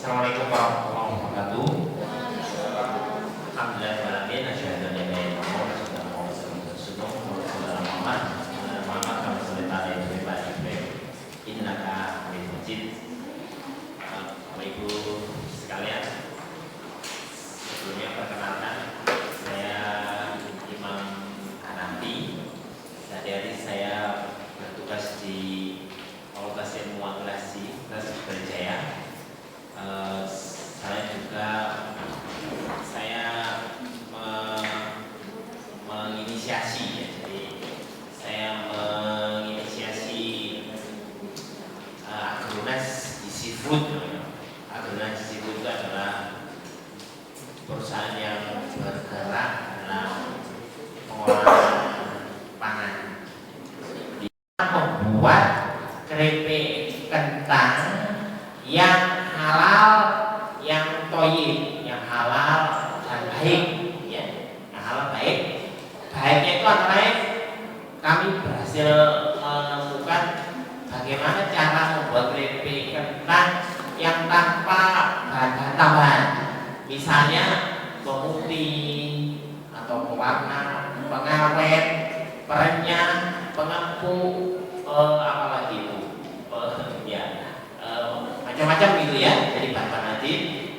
Assalamualaikum warahmatullahi wabarakatuh. Alhamdulillahirobbilalamin. Asyhadu an la ilaha illallah wa asyhadu anna Muhammadan rasulullah. Muhammad kami sallallahu alaihi wa sallam. Innaka hamidum majid. Bapak Ibu sekalian, sebelumnya perkenalkan, saya Imam Hanafi. Sehari-hari saya bertugas di Fakultas Ilmu Akuntansi Brawijaya. Saya menginisiasi, ya, jadi saya menginisiasi Agronas di Seafood. Agronas di Seafood itu adalah perusahaan yang bergerak dalam pengolahan pangan. Dia membuat keripik kentang yang halal, yang toyib, yang halal dan baik, ya, yang halal baik. Baiknya itu antara lain kami berhasil menemukan bagaimana cara membuat keripik kentang yang tanpa bahan tambahan, misalnya pemutih atau pewarna, pengawet, perenyah, pengempuk, apalagi itu, macam-macam gitu ya. Jadi bahan-bahan nanti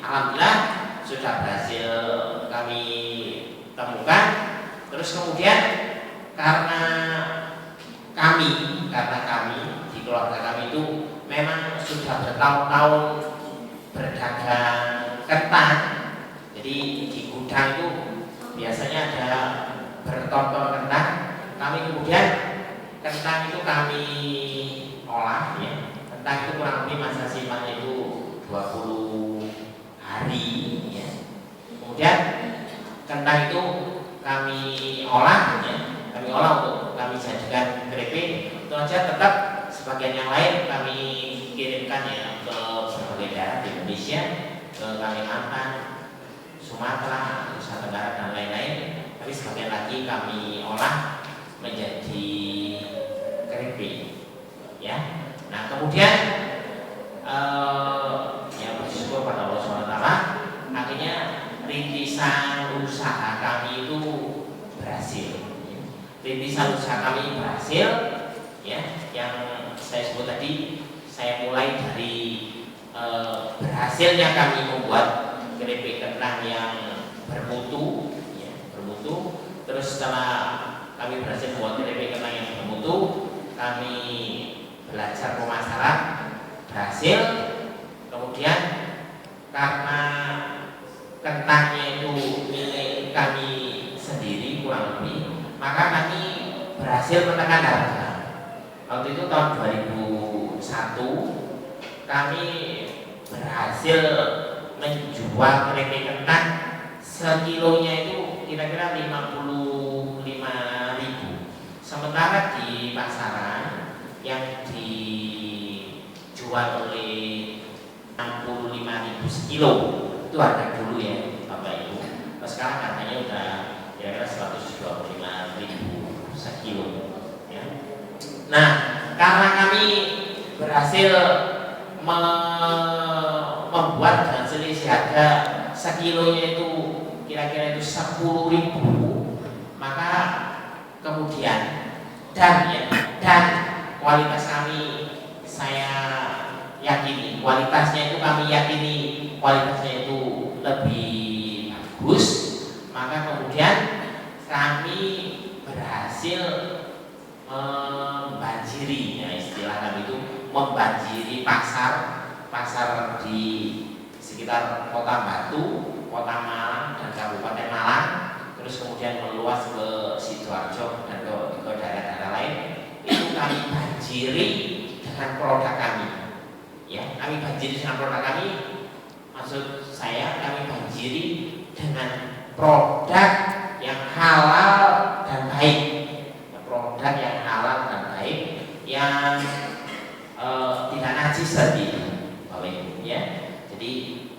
alhamdulillah sudah berhasil kami temukan. Terus kemudian karena kami di keluarga kami itu memang sudah bertahun-tahun berdagang kentang. Jadi di gudang itu biasanya ada berton-ton kentang. Kami kemudian kentang itu kami olah, ya. Kentang itu kurang lebih masa simpannya itu 20 hari, ya. Kemudian kentang itu kami olah, ya. Kami olah untuk kami jadikan keripik. Itu aja, tetap sebagian yang lain kami kirimkan, ya, ke berbagai daerah di Indonesia, ke Kalimantan, Sumatera, Nusa Tenggara dan lain-lain. Tapi sebagian lagi kami olah menjadi keripik, ya. Nah kemudian ya bersyukur pada Allah SWT, akhirnya rintisan usaha kami itu berhasil. Rintisan usaha kami berhasil, ya. Yang saya sebut tadi, saya mulai dari berhasilnya kami membuat keripik kentang yang bermutu, ya, bermutu. Terus setelah kami berhasil membuat keripik kentang yang bermutu, kami belajar pemasaran, berhasil. Kemudian karena kentangnya itu milik kami sendiri kurang lebih, maka kami berhasil menekan harga. Waktu itu tahun 2001 kami berhasil menjual keripik kentang sekilonya itu kira-kira 55.000. Sementara di pasaran yang dijual oleh 65.000 sekilo itu harga dulu, ya Bapak Ibu. Sekarang harganya udah kira-kira 125.000 sekilo, ya. Nah karena kami berhasil membuat dengan selisih harga sekilonya itu kira-kira itu 10.000, maka kemudian dan kualitas kami, saya yakini kualitasnya itu itu lebih bagus. Maka kemudian kami berhasil membanjiri, ya, istilah kami itu membanjiri pasar di sekitar Kota Batu, Kota Malang dan Kabupaten Malang. Terus kemudian meluas ke Sidoarjo dan ke daerah-daerah lain. Itu kami banjiri dengan produk kami, ya. Kami banjiri dengan produk kami, maksud saya kami banjiri dengan produk yang halal dan baik, produk yang halal dan baik, yang tidak najis tadi, Bapak Ibu, ya. Jadi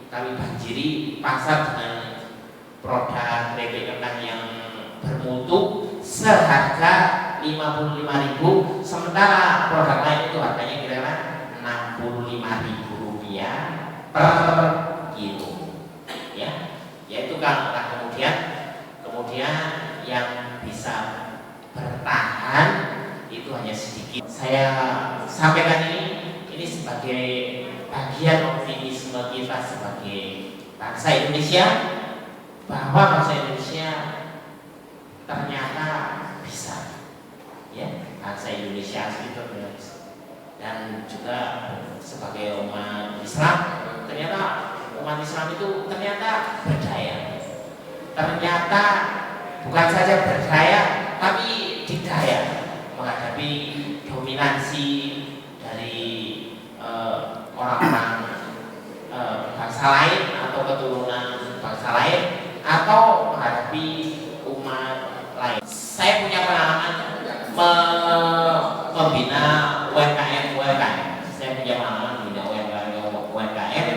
kami banjiri pasar dengan produk keripik kentang yang bermutu seharga 55.000, sementara produk lain itu harganya kira-kira 65.000 rupiah per kilo, ya, yaitu karena kemudian yang bisa bertahan itu hanya sedikit. Saya sampaikan ini sebagai bagian optimisme kita sebagai bangsa Indonesia, bahwa bangsa Indonesia ternyata bisa, ya, bangsa Indonesia asli itu bisa. Dan juga sebagai umat Islam, ternyata umat Islam itu ternyata berdaya. Ternyata bukan saja berdaya, tapi didaya menghadapi dominasi dari orang-orang bangsa lain atau keturunan bangsa lain, atau menghadapi umat lain. Saya punya pengalaman membina UMKM. Saya punya pengalaman membina UMKM.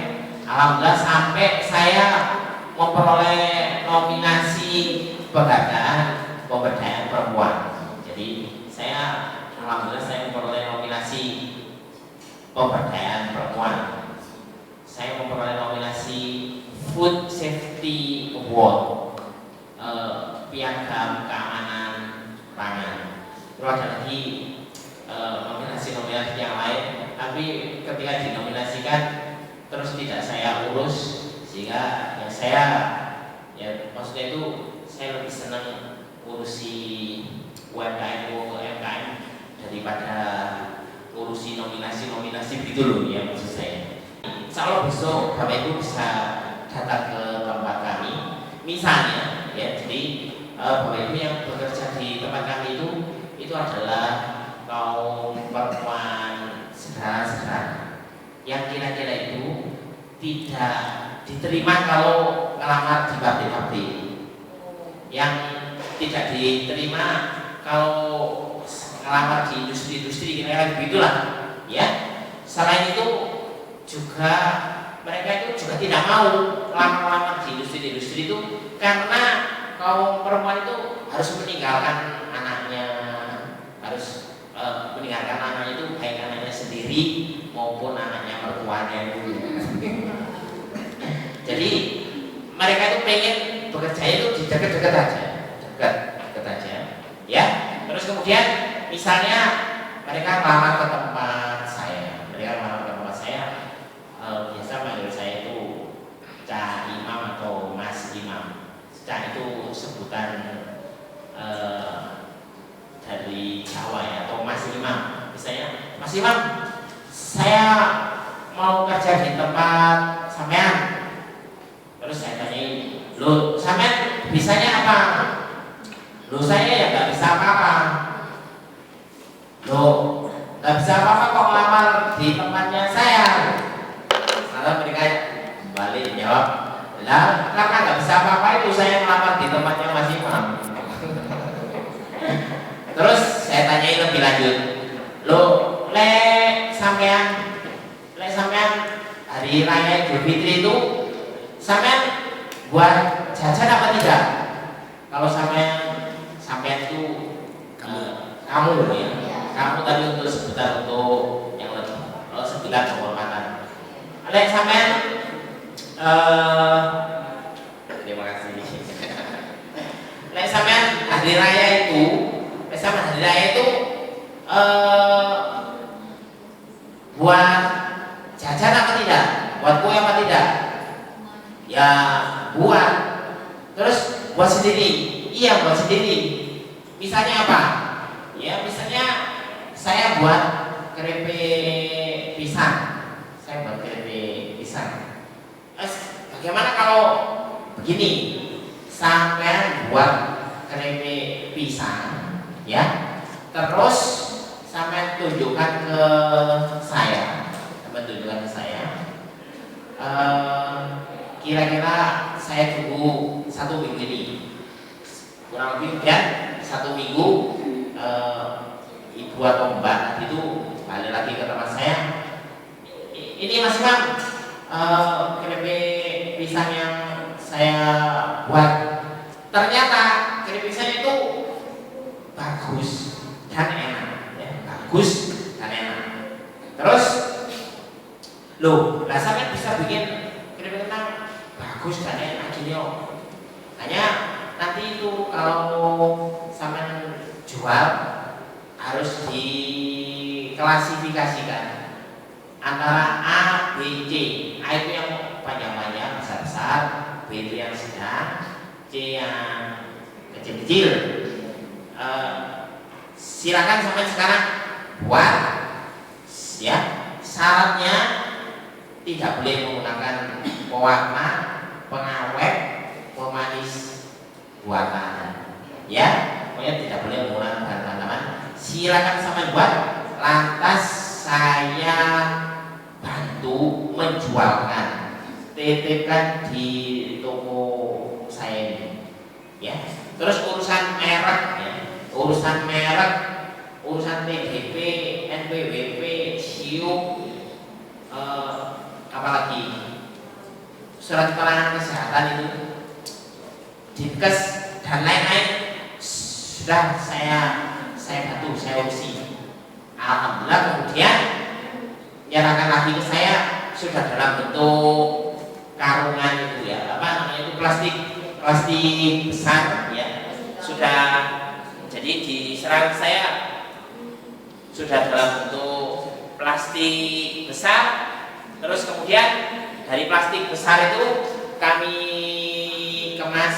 Alhamdulillah sampai saya memperoleh nominasi pemberdayaan perempuan. Jadi alhamdulillah saya memperoleh nominasi pemberdayaan perempuan. Saya memperoleh nominasi Food Safety Award, piagam keamanan pangan. Terus ada lagi nominasi yang lain, tapi ketika dinominasikan terus tidak saya urus, sehingga maksudnya itu saya lebih senang urusi UMKM daripada urusi nominasi begitu loh, ya, maksud saya. Insya Allah besok Bapak Ibu bisa datang ke tempat kami, misalnya, ya, jadi Bapak Ibu yang bekerja di tempat kami itu adalah kaum perempuan sederhana yang kira-kira itu tidak diterima kalau ngelamar di pabrik-pabrik, yang tidak diterima kalau ngelamar di industri-industri, kira-kira begitulah, ya. Selain itu juga mereka itu juga tidak mau lamar-lamar di industri-industri itu, karena kaum perempuan itu harus meninggalkan anaknya, itu baik anaknya sendiri maupun anaknya mertuanya dulu. Jadi mereka itu pengen bekerja itu di dekat-dekat aja, ya. Terus kemudian misalnya mereka melamar ke tempat saya, biasa manggil saya itu Cak Imam atau Mas Imam. Cak itu sebutan dari Jawa, ya, atau Mas Imam. Misalnya, Mas Imam, saya mau kerja di tempat sampean. Terus saya tanyain, loh, sampean bisanya apa? Loh, saya ya nggak bisa apa-apa. Loh, nggak bisa apa-apa kok ngelamar di tempatnya saya. Lalu mereka balik jawab, lah, karena nggak bisa apa-apa itu saya ngelamar di tempatnya Mas Imam. Terus saya tanyain lebih lanjut, loh, sampean hari raya Idul Fitri itu sampean buat jajan apa tidak? Kalau sampean itu kamu, ya, kamu tadi untuk sebutan untuk yang lebih sebutan penghormatan. Sampean terima kasih. Sampean hari raya itu buat jajan apa tidak? Buat kue apa tidak? Ya, buat. Terus buat sendiri? Iya, buat sendiri. Misalnya apa? Ya, misalnya saya buat keripik pisang. Bagaimana kalau begini? Sampai buat keripik pisang, ya. Terus sampai tunjukkan ke saya. Kira-kira saya tunggu 1 minggu ini, kurang lebih ya 1 minggu. Ibu atau mbak itu balik lagi ke tempat saya. Ini Mas Imam, keripik pisang yang saya buat, ternyata keripik pisang itu bagus dan enak, ya, bagus dan enak. Terus, loh, lah sampai bisa bikin dunia. Hanya nanti itu kalau sampai jual harus diklasifikasikan antara A, B, C. A itu yang panjang-panjang, besar-besar, B itu yang sedang, C yang kecil-kecil. Silakan sampai sekarang buat ya. Syaratnya tidak boleh menggunakan pewarna, pengawet, pemanis buatan. Ya, pokoknya tidak boleh menggunakan bahan tanaman. Silakan sampai buat. Lantas saya bantu menjualkan, titipkan di toko saya ini. Ya. Terus urusan merek, ya. Urusan merek, urusan TGP, NPWP, SIUP, apalagi surat keterangan kesehatan itu, Dinkes dan lain-lain sudah saya bantu, saya urusi. Alhamdulillah kemudian nyerahkan lagi ke saya sudah dalam bentuk karungan itu ya, apa namanya itu plastik besar ya, sudah jadi diserang saya sudah dalam bentuk plastik besar. Terus kemudian dari plastik besar itu kami kemas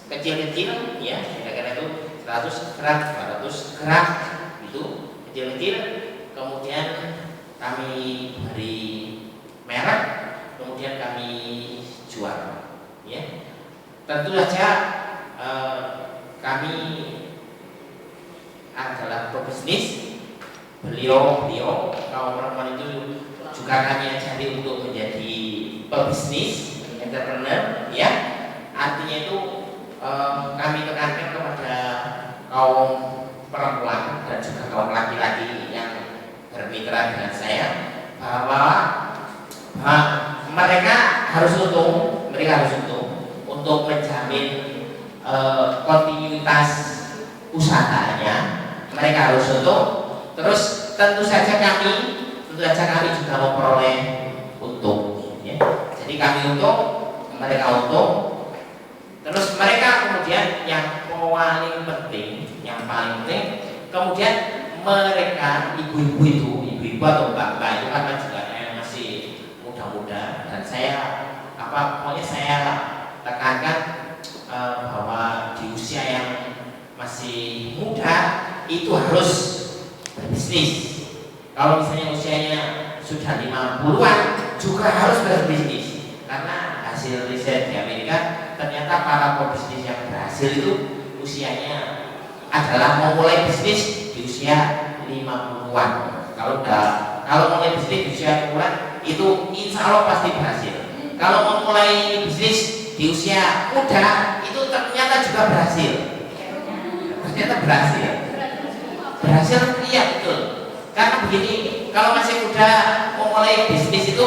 kecil-kecil ya, kira-kira itu 100 gram, 200 gram itu kecil-kecil. Kemudian kami beri merek, kemudian kami jual ya. Tentu saja kami adalah pebisnis. Beliau kaum perempuan itu juga kami ajari untuk menjadi pebisnis, entrepreneur ya. Artinya itu kami tekankan kepada kaum perempuan dan juga kaum laki-laki yang bermitra dengan saya bahwa mereka harus untung untuk menjamin kontinuitas usahanya. Mereka harus untung. Terus tentu saja kami juga memperoleh untung. Ya. Jadi kami untung, mereka untung. Terus mereka kemudian yang paling penting, kemudian mereka ibu-ibu atau mbak-mbak itu kan juga yang masih muda-muda, dan saya pokoknya saya tekankan bahwa di usia yang masih muda itu harus berbisnis. Kalau misalnya usianya sudah 50-an juga harus berbisnis, karena hasil riset di Amerika ternyata para pebisnis yang berhasil itu usianya adalah memulai bisnis di usia 50-an. Kalau mulai bisnis di usia 50-an itu insya Allah pasti berhasil. Kalau memulai bisnis di usia muda itu ternyata juga berhasil. Berhasil, iya betul. Karena begini, kalau masih muda memulai bisnis itu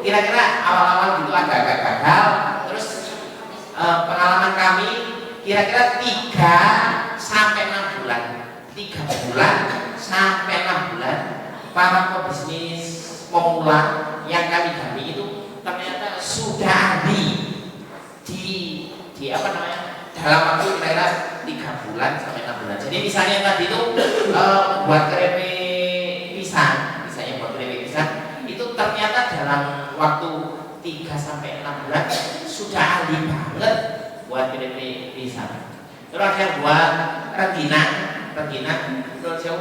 kira-kira awal-awal gitu agak-agak gagal. Terus pengalaman kami kira-kira 3 sampai 6 bulan. 3 bulan sampai 6 bulan para pebisnis pemula yang kami dampingi itu ternyata sudah ahli di dalam waktu kira-kira 3 bulan sampai 6 bulan. Jadi misalnya tadi itu buat keripik pisang, itu ternyata dalam waktu 3 sampai 6 bulan sudah ahli banget buat keripik pisang. Terus ada yang buat rengginang, menurut saya,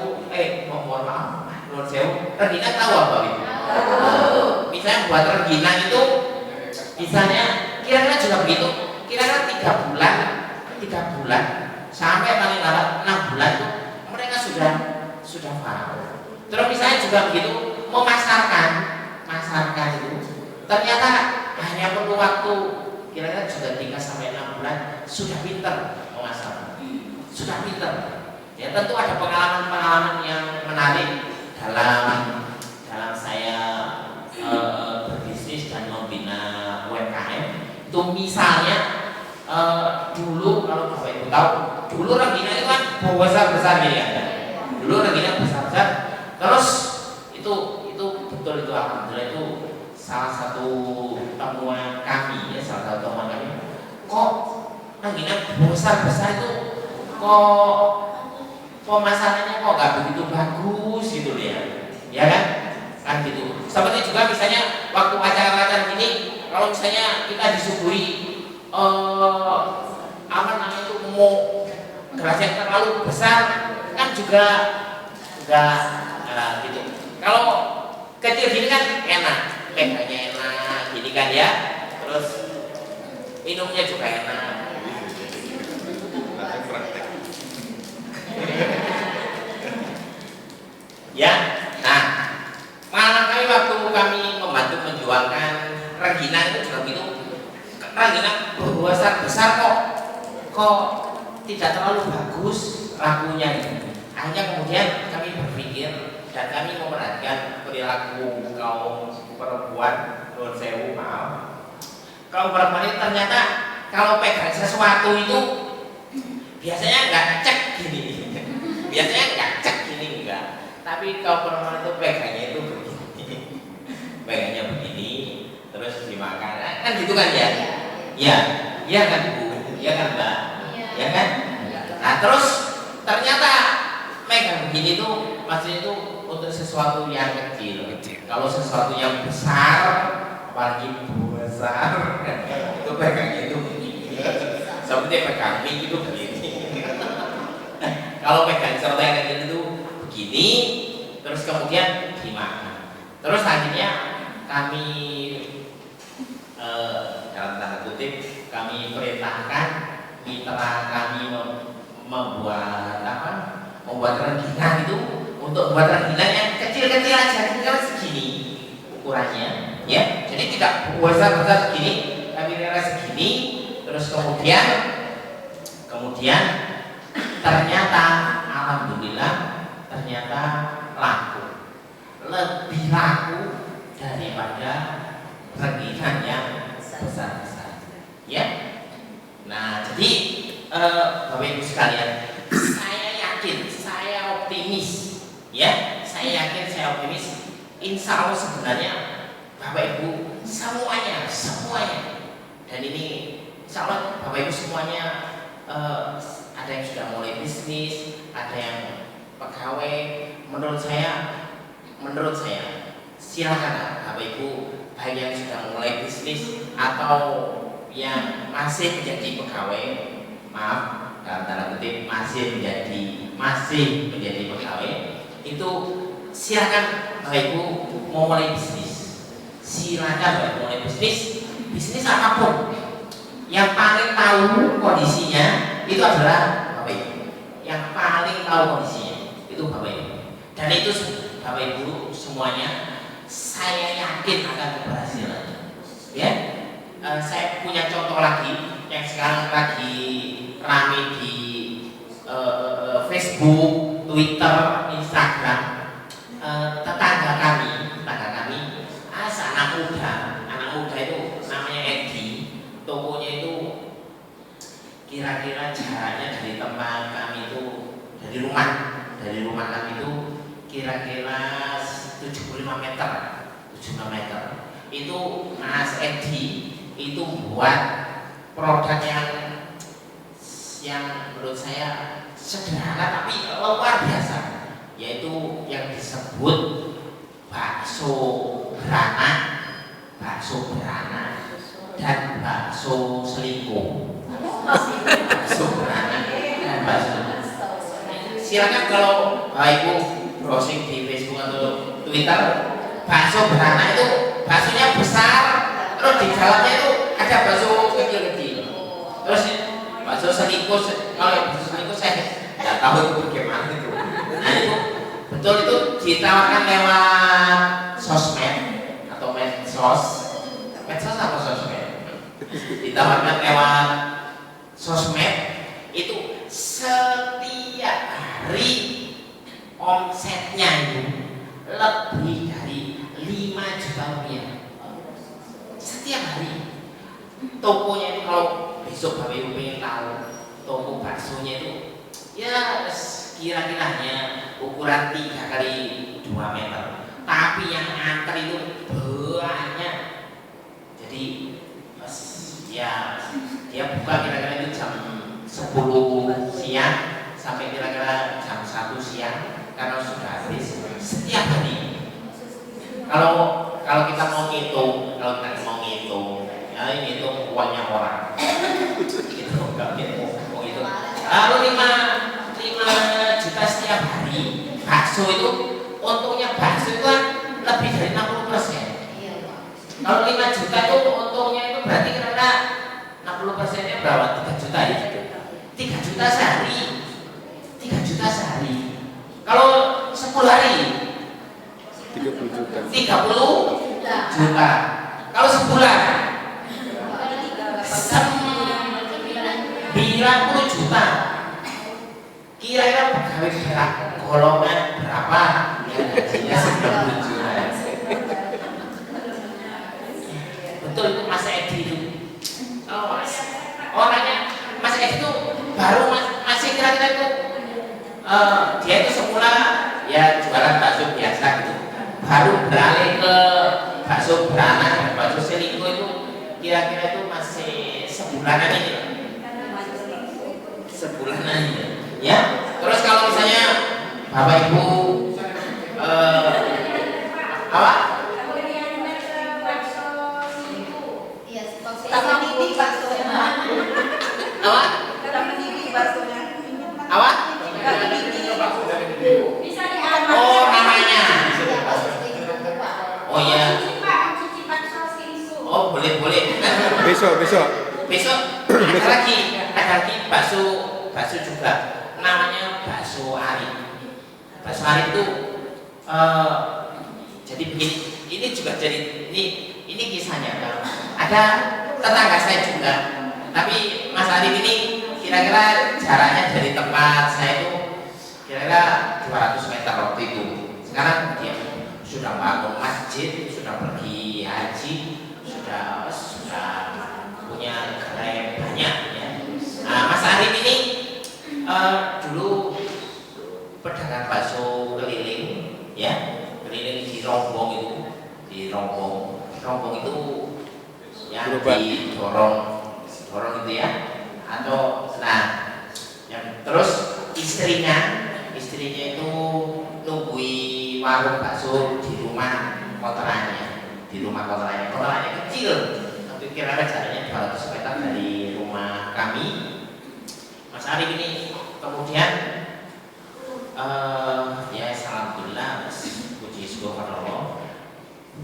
mohon maaf, menurut saya rengginang tahu apa itu? Misalnya buat rengginang itu, misalnya kira-kira juga begitu, kira-kira 3 bulan sampai paling lambat 6 bulan itu mereka sudah paham. Terus misalnya juga begitu, memasarkan itu ternyata hanya perlu waktu kira-kira juga 3 sampai 6 bulan sudah pinter memasarkan, sudah pinter. Ya tentu ada pengalaman yang menarik dalam saya berbisnis dan membina UMKM. Itu misalnya dulu kalau Bapak Ibu tahu, dulu rengginang itu kan besar ya. Dulu rengginang besar. Terus itu betul itu alhamdulillah itu salah satu temuan kami ya, ranginang besar-besar itu kok pemasarannya kok nggak begitu bagus gitu ya kan gitu. Seperti juga misalnya waktu acara-acara gini, kalau misalnya kita disuguhi apa namanya itu mau gelas yang terlalu besar kan juga enggak gitu. Kalau kecil gini kan enak, pegangnya enak gini kan ya, terus minumnya juga enak. Ya, nah malah waktu kami membantu menjualkan rengginang itu juga gitu. Rengginang besar kok tidak terlalu bagus lakunya gitu. Akhirnya kemudian kami berpikir dan kami memperhatikan perilaku kaum perempuan, non sewu maaf, kaum perempuan itu ternyata kalau pegang sesuatu itu biasanya nggak cek gini, biasanya nggak cek gini enggak, tapi kaum perempuan itu pegangnya itu begini, pegangnya begini, terus dimakan, kan gitu kan ya? Ya kan Bu, ya kan Mbak, ya kan? Nah terus ternyata megang begini tuh maksudnya itu untuk sesuatu yang kecil. Kalau sesuatu yang besar, apalagi besar, itu pegangnya itu begini. Seperti pegang mie itu begini. Kalau pegang sesuatu yang kecil itu begini, terus kemudian dimakan. Terus akhirnya kami dalam tanda kutip kami perintahkan mitra kami membuat rengginang itu untuk membuat rengginang yang kecil-kecil aja, tinggal segini ukurannya, ya. Jadi tidak besar segini, tapi rela segini. Terus kemudian ternyata alhamdulillah ternyata laku, lebih laku daripada rengginang yang besar-besar, ya. Nah jadi Bapak Ibu sekalian, saya yakin, saya optimis, ya, saya optimis. Insya Allah sebenarnya Bapak Ibu semuanya, dan ini Insya Allah Bapak Ibu semuanya ada yang sudah mulai bisnis, ada yang pegawai. Menurut saya silakan Bapak Ibu, baik yang sudah mulai bisnis atau yang masih menjadi pegawai, maaf dalam tanda kutip masih menjadi pegawai, itu silakan Bapak Ibu mau mulai bisnis, silakan Bapak Ibu mulai bisnis apapun. Yang paling tahu kondisinya itu adalah Bapak Ibu, yang paling tahu kondisinya itu Bapak Ibu, dan itu Bapak Ibu semuanya saya yakin akan keberhasilan, ya. Saya punya contoh lagi yang sekarang lagi ramai di Facebook, Twitter, Instagram. Tetangga kami, anak muda itu namanya Edi. Tokonya itu kira-kira jaraknya dari tempat kami itu, dari rumah kami itu kira-kira 75 meter. Itu Mas Edi itu buat produk yang menurut saya sederhana tapi luar biasa, yaitu yang disebut bakso beranak dan bakso selingkuh. Bakso beranak dan bakso. Silakan kalau Bapak Ibu browsing di Facebook atau Twitter, bakso beranak itu baksonya besar, terus di dalamnya itu ada bakso kecil-kecil. Terus bakso selingkuh, kalau yang bakso selingkuh saya nggak tahu itu bagaimana itu. Nah itu betul, itu ditawarkan lewat sosmed atau medsos atau sosmed. Ditawarkan lewat sosmed itu setiap hari omsetnya itu lebih dari 5 juta rupiah setiap hari. Tokonya itu kalau besok Bapak Ibu pengen tahu toko baksonya itu ya kira-kiranya ukuran 3 kali 2 meter, tapi yang antri itu banyak. Jadi ya dia buka kira-kira itu jam 10 siang sampai kira-kira jam 1 siang karena sudah habis setiap hari. Kalau kita mau ngitung, ya ngitung uangnya orang. Itu enggak mau itu. Lalu 5 juta setiap hari. Bakso itu untungnya bakso itu kan lebih dari 60%. Kalau 5 juta itu untungnya itu berarti kira-kira 60%-nya berapa? 3 juta ya? 3 juta sehari. 3 juta sehari. Kalau 10 hari 30 juta. 30 juta. Kalau sebulan 90 juta. Kira-kira pegawai berat golongan berapa? Ya, gajinya 90 juta. Betul itu Mas Edi itu. Oh, orangnya Mas Edi itu baru masih kira-kira itu dia itu semula ya jualan bakso biasa gitu. Baru beralih ke bakso beranak dan bakso selingkuh itu kira-kira itu masih sebulanan ini. Sebulanan ini. Ya. Terus kalau misalnya Bapak Ibu apa? Apa? Oh, namanya. Oh ya. Oh, boleh. Besok. Ada lagi bakso juga. Namanya bakso Ari. Bakso Ari itu jadi begini. Ini juga jadi ini kisahnya. Ada tetangga saya juga. Tapi Mas Ari ini kira-kira jaraknya dari tempat saya itu kira-kira 200 meter waktu itu. Sekarang dia sudah bangun masjid, sudah pergi haji, sudah punya gerai banyak ya. Nah, Mas Arif ini dulu pedagang bakso keliling ya, keliling di Rombong itu, Rombong itu yang didorong itu ya, atau nah yang terus istrinya itu nunggui warung bakso di rumah kontrakannya kecil, tapi kira-kira jaraknya 200 meter dari rumah kami. Mas Arif ini kemudian ya alhamdulillah puji syukur Allah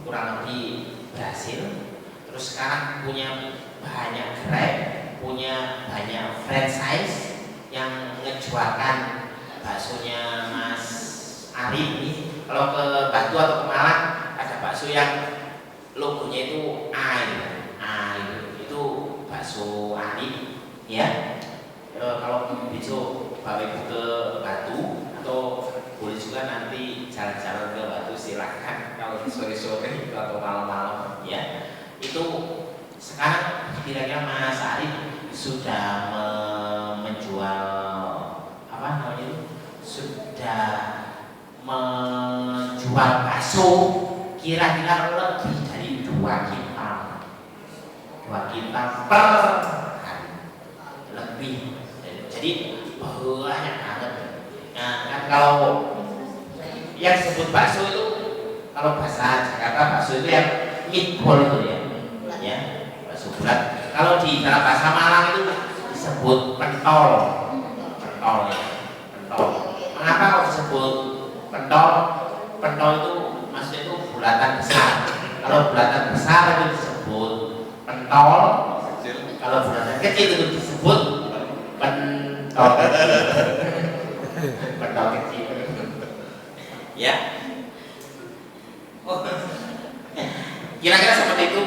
kurang lebih berhasil. Terus sekarang punya banyak gerai, punya banyak franchise yang ngejualkan baksonya Mas Arif ini. Kalau ke Batu atau ke Malang ada bakso yang logonya itu A itu bakso Arif ya. Kalau besok Bapak Ibu ke Batu atau boleh juga nanti jalan-jalan ke Batu silahkan. Kalau sore-sore atau malam-malam ya, itu sekarang kira-kira Mas Arif sudah menjual apa namanya itu, sudah menjual bakso kira-kira lebih dari 2 kintal per hari lebih. Jadi banyak banget. Nah kan kalau yang disebut bakso itu, kalau bahasa Jakarta bakso itu yang meatball itu ya bakso bulat. Kalau di dalam bahasa Malang itu disebut pentol. Mengapa kalau disebut pentol? Pentol itu maksudnya itu bulatan besar. Kalau bulatan besar itu disebut pentol. Kalau bulatan kecil itu disebut pentol kecil. Ya. Kira-kira seperti itu.